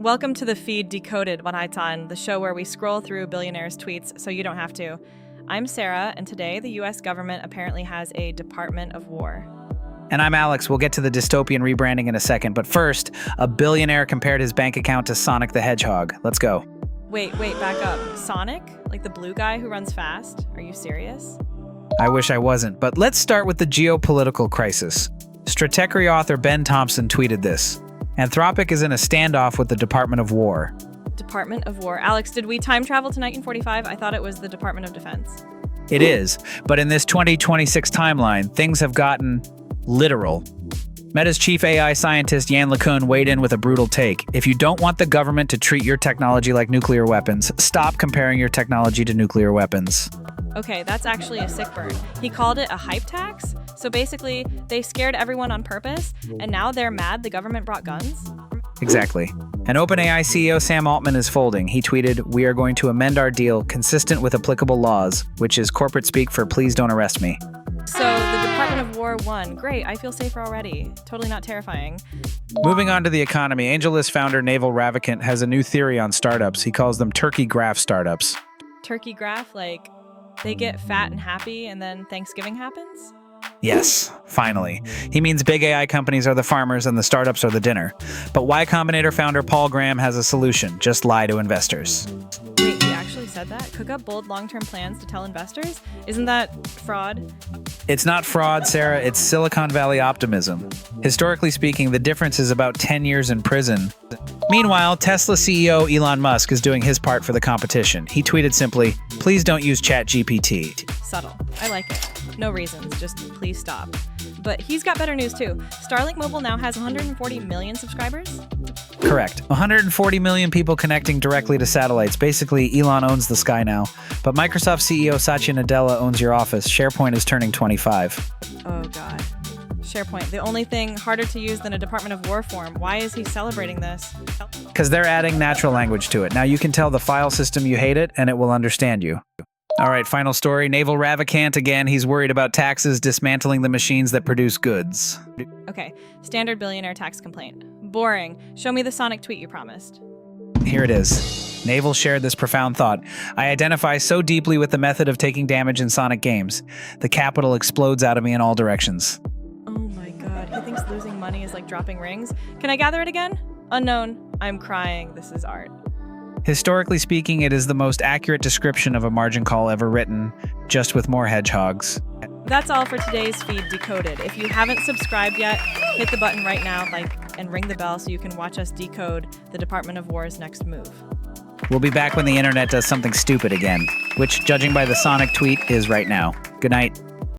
Welcome to the Feed Decoded, the show where we scroll through billionaires' tweets so you don't have to. I'm Sarah, and today the U.S. government apparently has a Department of War. And I'm Alex. We'll get to the dystopian rebranding in a second, but first, a billionaire compared his bank account to Sonic the Hedgehog. Let's go. Wait, back up. Sonic? Like the blue guy who runs fast? Are you serious? I wish I wasn't, but let's start with the geopolitical crisis. Stratechery author Ben Thompson tweeted this. Anthropic is in a standoff with the Department of War. Department of War. Alex, did we time travel to 1945? I thought it was the Department of Defense. It is, but in this 2026 timeline, things have gotten literal. Meta's chief AI scientist Yann LeCun weighed in with a brutal take. If you don't want the government to treat your technology like nuclear weapons, stop comparing your technology to nuclear weapons. Okay, that's actually a sick burn. He called it a hype tax. So basically, they scared everyone on purpose, and now they're mad the government brought guns? Exactly. And OpenAI CEO Sam Altman is folding. He tweeted, "We are going to amend our deal consistent with applicable laws," which is corporate speak for please don't arrest me. So the Department of War won. Great, I feel safer already. Totally not terrifying. Moving on to the economy, AngelList founder Naval Ravikant has a new theory on startups. He calls them turkey graph startups. Turkey graph, like they get fat and happy and then Thanksgiving happens? Yes, finally. He means big AI companies are the farmers and the startups are the dinner. But Y Combinator founder Paul Graham has a solution. Just lie to investors. Wait, he actually said that? Cook up bold long-term plans to tell investors? Isn't that fraud? It's not fraud, Sarah. It's Silicon Valley optimism. Historically speaking, the difference is about 10 years in prison. Meanwhile, Tesla CEO Elon Musk is doing his part for the competition. He tweeted simply, "Please don't use ChatGPT." Subtle. I like it. No reasons, just please stop. But he's got better news too. Starlink Mobile now has 140 million subscribers? Correct. 140 million people connecting directly to satellites. Basically, Elon owns the sky now. But Microsoft CEO Satya Nadella owns your office. SharePoint is turning 25. Oh God. SharePoint, the only thing harder to use than a Department of War form. Why is he celebrating this? Because they're adding natural language to it. Now you can tell the file system you hate it, and it will understand you. All right, final story. Naval Ravikant again. He's worried about taxes dismantling the machines that produce goods. Okay, standard billionaire tax complaint. Boring. Show me the Sonic tweet you promised. Here it is. Naval shared this profound thought. "I identify so deeply with the method of taking damage in Sonic games. The capital explodes out of me in all directions." Oh my God, he thinks losing money is like dropping rings. Can I gather it again? Unknown. I'm crying. This is art. Historically speaking, it is the most accurate description of a margin call ever written, just with more hedgehogs. That's all for today's Feed Decoded. If you haven't subscribed yet, hit the button right now, and ring the bell so you can watch us decode the Department of War's next move. We'll be back when the internet does something stupid again, which, judging by the Sonic tweet, is right now. Good night.